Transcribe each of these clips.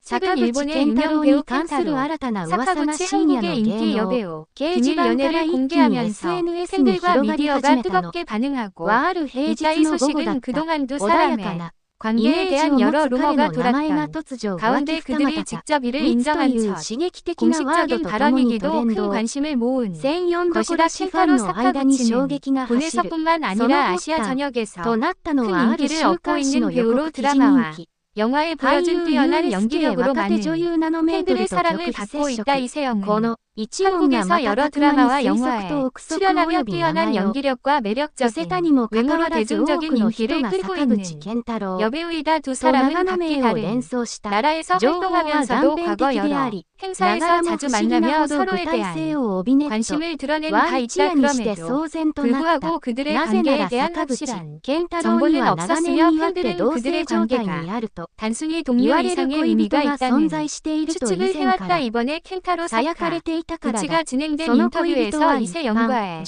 최근 일본의 유명 배우 켄타로, 사카구치 한국의 인기 여배우, 비밀 연애를 공개하면서 팬들과 미디어가 뜨겁게 반응하고 이따 이 소식은 그동안 두 사람의 관계에 대한 여러 루머가 돌았던 가운데 그들이 직접 이를 인정한 첫 공식적인 발언이기도 큰 관심을 모은 것이다. 켄타로 사카구치는 본에서뿐만 아니라 아시아 전역에서 큰 인기를 얻고 있는 배우로 드라마와 영화에 보여준 뛰어난 연기력으로 많은 팬들의 사랑을 받고 있다. 이세영은 한국에서 여러 드라마와 영화에 출연하며 뛰어난 연기력과 매력적인 외모로 대중적인 인기를 끌고 있는 여배우이다. 두 사람은 각기 다른 나라에서 활동하면서도 과거 여러 행사에서 자주 만나며 서로에 대한 관심을 드러낸 바 있다. 그럼에도 불구하고 그들의 관계에 대한 확실한 정보는 없었으며 팬들은 그들의 관계가 단순히 동료 이상의 의미가 있다는 추측을 해왔다. 이번에 켄타로 사카구치가 진행된 인터뷰에서 이세영과의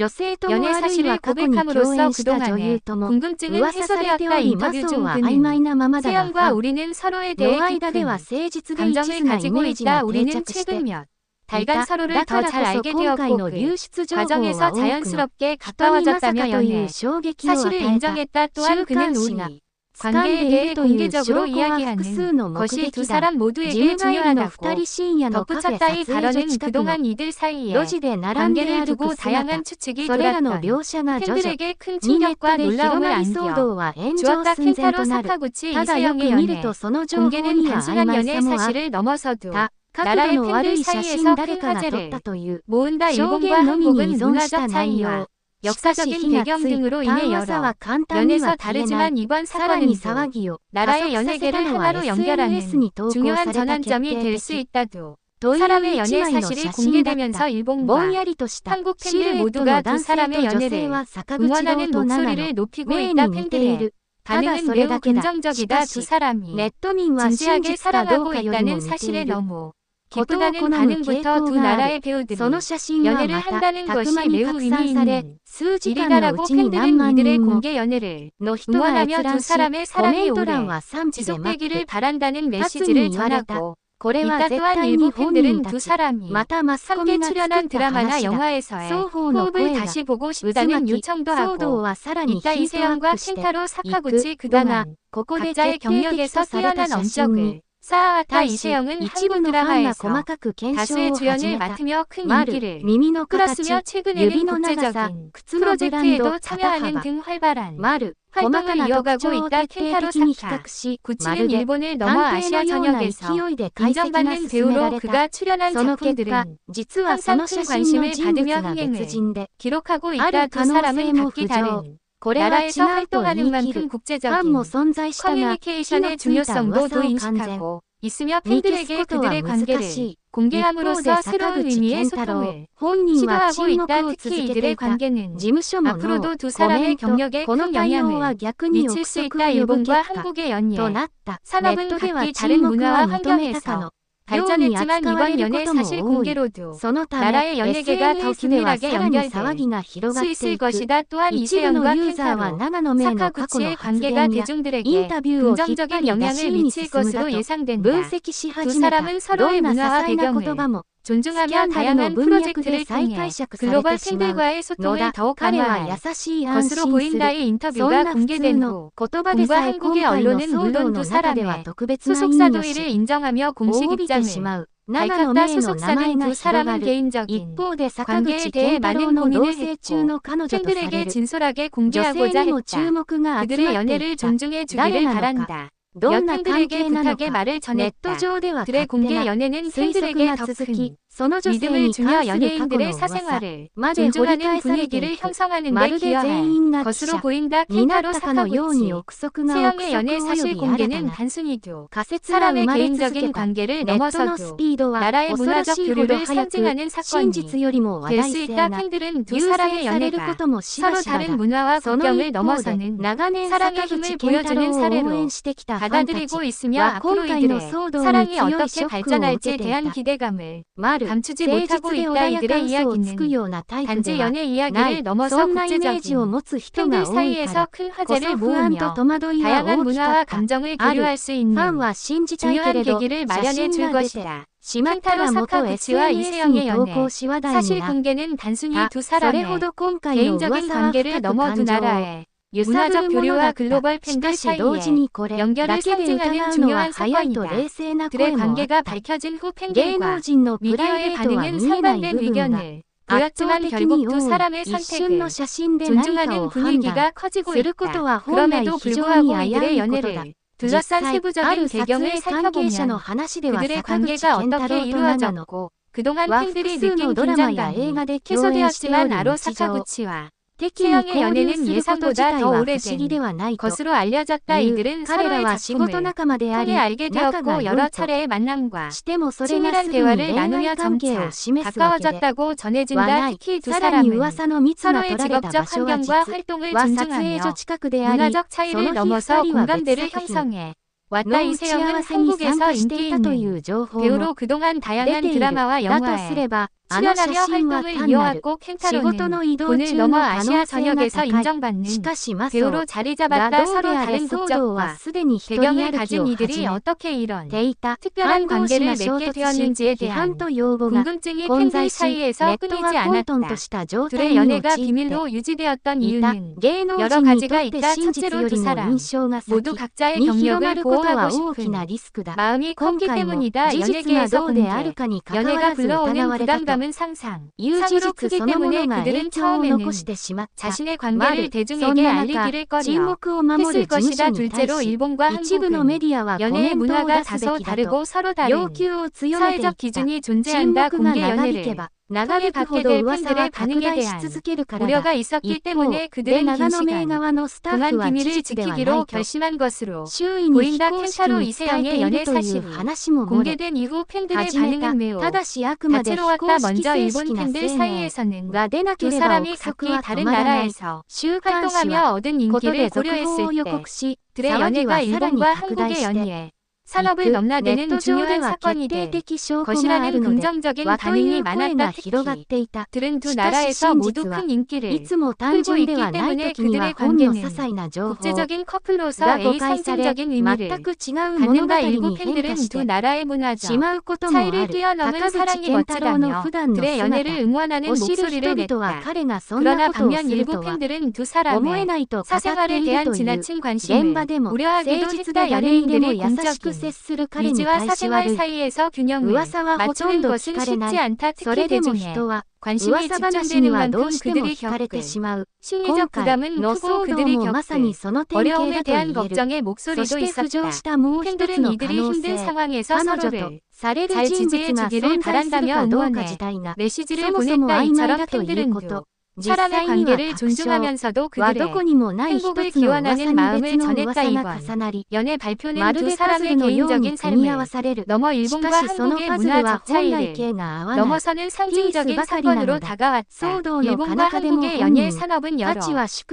연애 사실을 고백함으로써 그동안의 궁금증은 해소되었다. 인터뷰 중 그는 세영과 우리는 서로에 대해 깊은 감정을 가지고 있다. 우리는 최근 몇 달간 서로를 더 잘 알게 되었고 그 과정에서 자연스럽게 가까워졌다며 연애 사실을 인정했다. 또한 그는 우리 관계에 대해 공개적으로 이야기하는 것이 두 사람 모두에게 중요하다고 덧붙였다. 이 발언은 그동안 이들 사이에 관계를 두고 다양한 추측이 돌았던 팬들에게 큰 충격과 놀라움을 안겨주었다. 켄타로 사카구치 이세영의 연애 공개는 단순한 연애 사실을 넘어서도 나라의 팬들 사이에서 큰 화제를 모은다. 일본과 한국은 문화적 차이와 역사적인 배경 등으로 인해 여러 면에서 다르지만 이번 사건은 나라의 연예계를 하나로 연결하는 중요한 전환점이 될 수 있다도 사람의 연애 사실이 공개되면서 일본과 한국 팬들 모두가 두 사람의 연애를 응원하는 목소리를 높이고 있다. 팬들의 반응은 매우 긍정적이다. 두 사람이 진지하게 사랑하고 있다는 사실에 너무 기쁘다는 반응부터 두 나라의 배우들이 연애를 한다는 것이 매우 의미 있는 일이다라고 팬들은 이들의 공개 연애를 응원하며 두 사람의 사랑이 오래 지속되기를 바란다는 메시지를 전하고 있다. 또한 일부 팬들은 두 사람이 함께 출연한 드라마나 영화에서의 호흡을 다시 보고 싶다는 요청도 하고 있다. 이세영과 켄타로 사카구치 그동안 각자의 경력에서 뛰어난 업적을 쌓아왔다. 이세영은 한국 드라마에서 다수의 주연을 맡으며 큰 인기를 끌었으며 최근에는 국제적인 프로젝트에도 참여하는 등 활발한 활동을 이어가고 있다. 켄타로 사카구치는 일본을 넘어 아시아 전역에서 인정받는 배우로 그가 출연한 작품들은 항상 큰 관심을 받으며 흥행을 기록하고 있다. 두 사람은 각기 다른 나라에서 활동하는 만큼 국제적인 커뮤니케이션의 중요성도 인식하고 있으며 팬들에게 그들의 관계를 공개함으로써 새로운 의미의 소통을 시도하고 있다. 특히 이들의 관계는 앞으로도 두 사람의 경력에 큰 영향을 미칠 수 있다. 일본과 한국의 연예 산업은 각기 다른 문화와 환경에서 발전했지만 이번 연애 사실 공개로도 나라의 연예계가 더 긴밀하게 연결될 수 있을 것이다. 또한 이세영과 켄타로 사카구치의 관계가 대중들에게 긍정적인 영향을 미칠 것으로 예상된다. 두 사람은 서로의 문화와 배경을 존중하며 다양한 프로젝트를 통해 글로벌 팬들과의 소통을 더욱 강화할 것으로 보인다. 이 인터뷰가 공개된 후 공과 한국의 언론은 물론 두 사람의 소속사 도의를 인정하며 공식 입장을 밝혔다. 소속사는 두 사람은 개인적인 관계에 대해 많은 고민을 했고 팬들에게 진솔하게 공개하고자 했다. 그들의 연애를 존중해 주기를 바란다. 몇 팬들에게 부탁의 말을 전했다. 그들의 공개 연애는 팬들에게 더 큰 믿음을 주며 연예인들의 사생활을 존중하는 분위기를 형성하는 데 기여할 것으로 보인다. 켄타로 사카구치 세영의 연애 사실 공개는 단순히 두 사람의 개인적인 관계를 넘어서도 나라의 문화적 교류를 상징하는 사건이 될 수 있다. 팬들은 두 사람의 연애가 서로 다른 문화와 국경을 넘어서는 사랑의 힘을 보여주는 사례로 받아들이고 있으며 앞으로 이들의 사랑이 어떻게 발전할지에 대한 기대감을 감추지 못하고 있다. 이들의 이야기는 단지 연애 이야기를 넘어서 국제적인 팬들 사이에서 큰 화제를 모으며 다양한 문화와 감정을 교류할 수 있는 중요한 계기를 마련해 줄 것이다. 켄타로 사카구치와 이세영의 연애. 사실 공개는 단순히 두 사람의 개인적인 관계를 넘어 두 나라의 문화적 교류와 글로벌 팬들 사이의 연결을 상징하는 중요한 사건이다. 둘의 관계가 밝혀진 후 팬들과 미디어의 반응은 상반된 의견을 보였지만 결국 두 사람의 선택을 존중하는 분위기가 커지고 있다. 그럼에도 불구하고 이들의 연애를 둘러싼 세부적인 배경을 살펴보면 그들의 관계가 어떻게 이루어졌고 그동안 팬들이 느낀 긴장감이 해소되었지만 아로 사카구치와 세영의 연애는 예상보다 더 오래된 것으로 알려졌다. 이들은 서로의 작품을 통해 알게 되었고 여러 차례의 만남과 친밀한 대화를 나누며 점차 가까워졌다고 전해진다. 특히 두 사람은 서로의 직업적 환경과 활동을 존중하며 문화적 차이를 넘어서 공감대를 형성해 왔다. 이세영은 한국에서 인기 있는 배우로 그동안 다양한 드라마와 영화에 출연하며 활동을 이어왔고 켄타로는 돈을 넘어 아시아 전역에서 인정받는 배우로 자리 잡았다. 서로 다른 국적과 배경을 가진 이들이 어떻게 이런 특별한 관계를 맺게 되었는지에 대한 궁금증이 팬들 사이에서 끊이지 않았다. 둘의 연애가 비밀로 유지되었던 이유는 여러 가지가 있다. 첫째로 두 사람 모두 각자의 경력을 보호하고 싶은 마음이 컸기 때문이다. 연예계에서 공개, 연애가 불러오는 부담감 은 상상, 상으로 크기 때문에 그들은 처음에는 자신의 관계를 대중에게 알리기를 꺼려 했을 것이다. 둘째로 일본과 한국은 연애의 문화가 다소 다르고 서로 다른 사회적 기준이 존재한다. 공개 연애를 통해 받게 될 팬들의 반응에 대한 우려가 있었기 때문에 그들은 긴 시간 동안 비밀을 지키기로 결심한 것으로 보인다. 켄타로 이세영의 연애 사실이 공개된 이후 팬들의 반응은 매우 다채로웠다. 먼저 일본 팬들 사이에서는 두 사람이 각기 다른 나라에서 활동하며 얻은 인기를 고려했을 때 둘의 연애가 일본과 한국의 연예 산업을 넘나드는 중요한 사건이 될 것이라는 긍정적인 반응이 많았다. 특히 둘은 두 나라에서 모두 큰 인기를 끌고 있기 때문에 그들의 관계는 국제적인 커플로서 상징적인 의미를 갖는다. 일부 팬들은 두 나라의 문화적 차이를 뛰어넘은 사랑이 멋지다며 둘의 연애를 응원하는 목소리를 냈다. 그러나 반면 일부 팬들은 두 사람의 사생활에 대한 지나친 관심을 우려하기도 했다. 연예인들이 공적인 이지와 사생활 사이에서 균형을 맞추는 것은 쉽지 않다. 특히 대중의 관심이 집중되는 만큼 그들이 겪을 심리적 부담은 크고 그들이 겪을 어려움에 대한 걱정의 목소리도 있었다. 팬들은 이들이 힘든 상황에서 서로를 잘 지지해 주기를 바란다며 응원의 메시지를 보냈다. 이처럼 팬들은 두 사람의 관계를 존중하면서도 그들의 행복을 기원하는 마음을 전했다. 이번 연애 발표는 두 사람의 개인적인 삶을 넘어 일본과 한국의 문화적 차이를 넘어서는 상징적인 사건으로 다가왔다. 일본과 한국의 연예 산업은 여러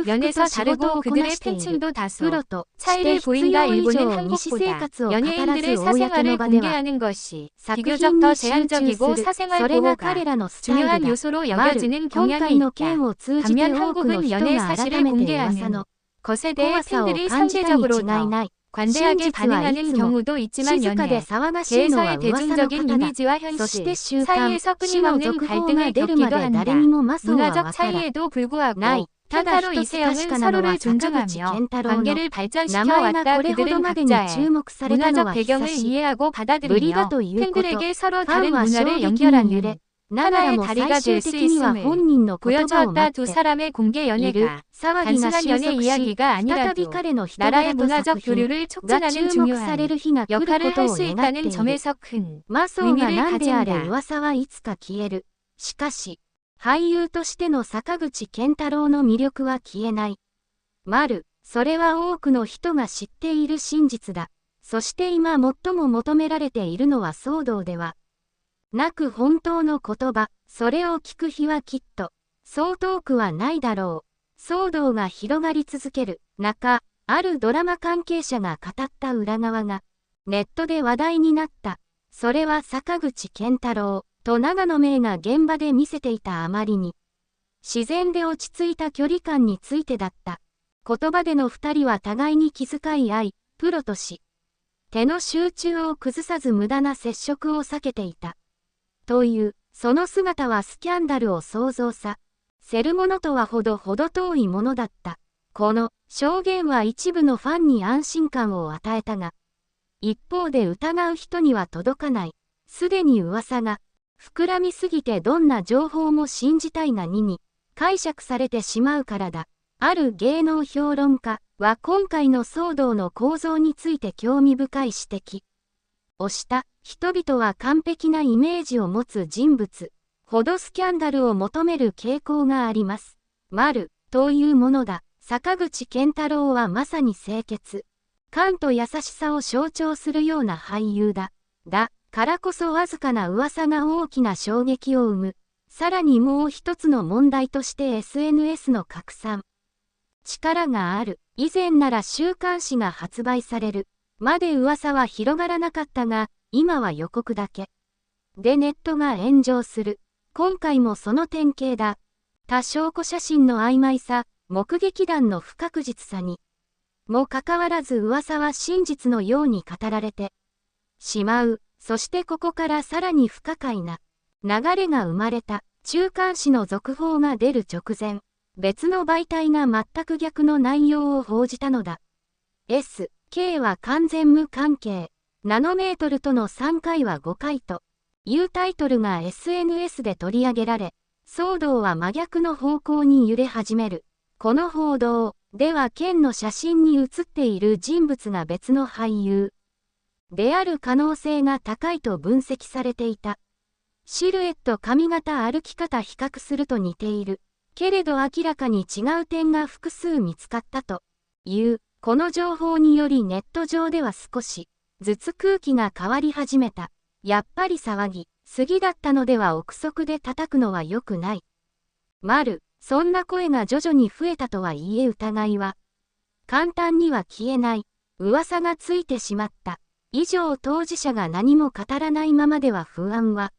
면에서 다르고 그들의 팬층도 다소 차이를 보인다. 일본은 한국보다 연예인들의 사생활을 공개하는 것이 비교적 더 제한적이고 사생활 보호가 중요한 요소로 여겨지는 경향이 있다. 반면 한국은 연애 사실을 공개하는 것에 대해 팬들이 상대적으로 더 관대하게 반응하는 경우도 있지만 연예 계에서의 대중적인 이미지와 현실 사이에서 끊임없는 갈등을 겪기도 한다. 문화적 차이에도 불구하고 켄타로 이세영은 서로를 존중하며 관계를 발전시켜 왔다. 그들은 각자의 문화적 배경을 이해하고 받아들이며 팬들에게 서로 다른 문화를 연결하는 하나의 다리가 될 수 있음을 보여주었다. 두 사람의 공개 연애가 단순한 연애 이야기가 아니라도 나라의 문화적 교류를 촉진하는 중요한 역할을 할 수 있다는 점에서 큰 의미를 가진다. しかし、俳優としての坂口健太郎の魅力は消えない。それは多くの人が知っている真実だ。そして今最も求められているのは騒動ではなく本当の言葉、それを聞く日はきっと、そう遠くはないだろう。騒動が広がり続ける中、あるドラマ関係者が語った裏側が、ネットで話題になった。それは坂口健太郎、と永野芽郁が現場で見せていたあまりに、自然で落ち着いた距離感についてだった。言葉での二人は互いに気遣い合い、プロとし、手の集中を崩さず無駄な接触を避けていた。という、その姿はスキャンダルを想像させるものとはほど遠いものだった。この証言は一部のファンに安心感を与えたが、一方で疑う人には届かない。すでに噂が膨らみすぎてどんな情報も信じたいがに解釈されてしまうからだ。ある芸能評論家は今回の騒動の構造について興味深い指摘をした。人々は完璧なイメージを持つ人物ほどスキャンダルを求める傾向があります。というものだ。坂口健太郎はまさに清潔感と優しさを象徴するような俳優だ。からこそわずかな噂が大きな衝撃を生む。さらにもう一つの問題として SNS の拡散力がある。以前なら週刊誌が発売されるまで噂は広がらなかったが、今は予告だけでネットが炎上する。今回もその典型だ。他証拠写真の曖昧さ、目撃談の不確実さにもかかわらず噂は真実のように語られてしまう。そしてここからさらに不可解な流れが生まれた。週刊誌の続報が出る直前、別の媒体が全く逆の内容を報じたのだ。K は完全無関係。ナノメートルとの3回は5回というタイトルが SNS で取り上げられ、騒動は真逆の方向に揺れ始める。この報道ではKenの写真に写っている人物が別の俳優である可能性が高いと分析されていた。シルエット、髪型、歩き方比較すると似ている。けれど明らかに違う点が複数見つかったという、この情報によりネット上では少しずつ空気が変わり始めた。やっぱり騒ぎすぎだったのでは、憶測で叩くのは良くない。そんな声が徐々に増えたとはいえ疑いは簡単には消えない。噂がついてしまった。以上、当事者が何も語らないままでは不安は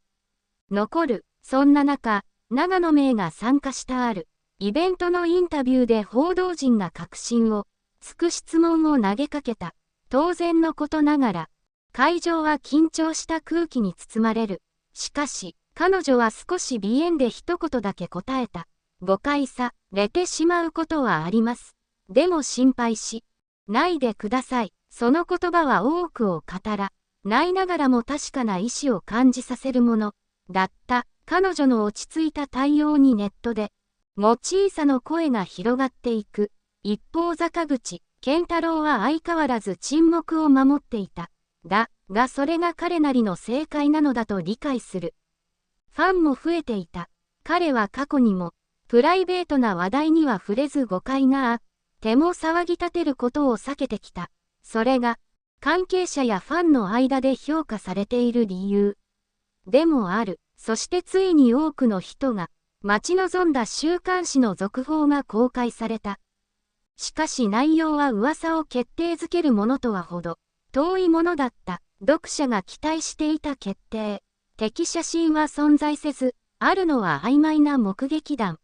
残る。そんな中、永野芽郁が参加したあるイベントのインタビューで報道陣が核心をつく質問を投げかけた。当然のことながら、会場は緊張した空気に包まれる。しかし、彼女は少し鼻炎で一言だけ答えた。誤解されてしまうことはあります。でも心配しないでください。その言葉は多くを語らないながらも確かな意志を感じさせるものだった。彼女の落ち着いた対応にネットでも小さな声が広がっていく。一方、坂口健太郎は相変わらず沈黙を守っていた。がそれが彼なりの正解なのだと理解するファンも増えていた。彼は過去にもプライベートな話題には触れず誤解があっても騒ぎ立てることを避けてきた。それが関係者やファンの間で評価されている理由でもある。そしてついに多くの人が待ち望んだ週刊誌の続報が公開された。しかし内容は噂を決定づけるものとはほど遠いものだった。読者が期待していた決定的写真は存在せず、あるのは曖昧な目撃談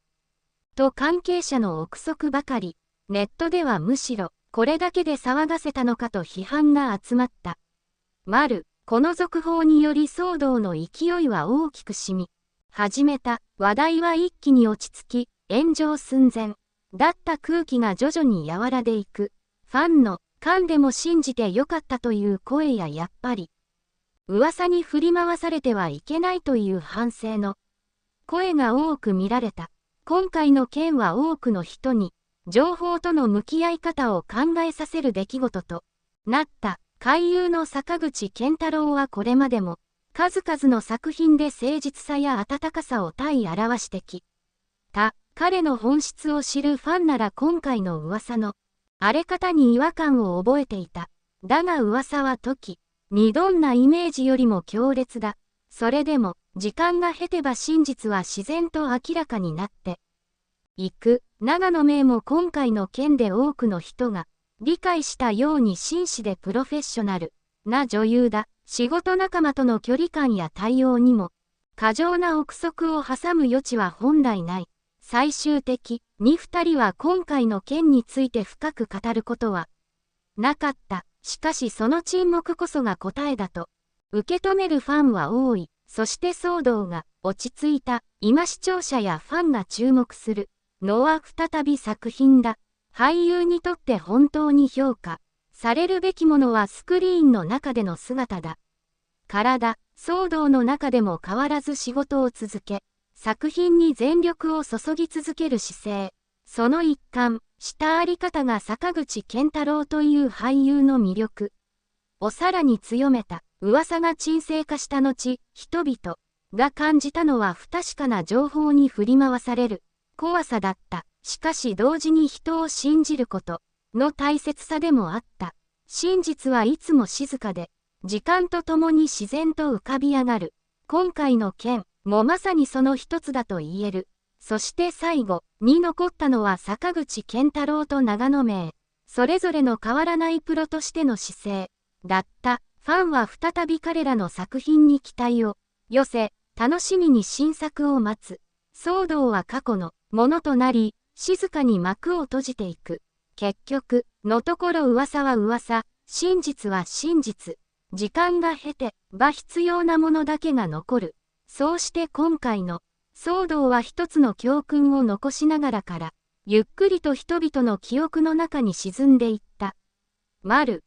と関係者の憶測ばかり。ネットではむしろこれだけで騒がせたのかと批判が集まった。この続報により騒動の勢いは大きく染み始めた。話題は一気に落ち着き、炎上寸前だった空気が徐々に和らでいく。ファンの間でも信じてよかったという声や、やっぱり噂に振り回されてはいけないという反省の声が多く見られた。今回の件は多くの人に情報との向き合い方を考えさせる出来事となった。俳優の坂口健太郎はこれまでも数々の作品で誠実さや温かさを体表してきた。彼の本質を知るファンなら今回の噂の荒れ方に違和感を覚えていた。だが噂は時にどんなイメージよりも強烈だ。それでも時間が経てば真実は自然と明らかになっていく。永野芽郁も今回の件で多くの人が理解したように真摯でプロフェッショナルな女優だ。仕事仲間との距離感や対応にも過剰な憶測を挟む余地は本来ない。最終的に二人は今回の件について深く語ることはなかった。しかしその沈黙こそが答えだと受け止めるファンは多い。そして騒動が落ち着いた今視聴者やファンが注目するのは再び作品だ。俳優にとって本当に評価されるべきものはスクリーンの中での姿だ。体、騒動の中でも変わらず仕事を続け、作品に全力を注ぎ続ける姿勢。その一環したあり方が坂口健太郎という俳優の魅力をさらに強めた。噂が沈静化した後、人々が感じたのは不確かな情報に振り回される怖さだった。しかし同時に人を信じることの大切さでもあった。真実はいつも静かで、時間とともに自然と浮かび上がる。今回の件もまさにその一つだと言える。そして最後に残ったのは坂口健太郎と長野名。それぞれの変わらないプロとしての姿勢だった。ファンは再び彼らの作品に期待を寄せ、楽しみに新作を待つ。騒動は過去のものとなり、静かに幕を閉じていく。結局のところ噂は噂、真実は真実。時間が経てば必要なものだけが残る。そうして今回の騒動は一つの教訓を残しながらから、ゆっくりと人々の記憶の中に沈んでいった。丸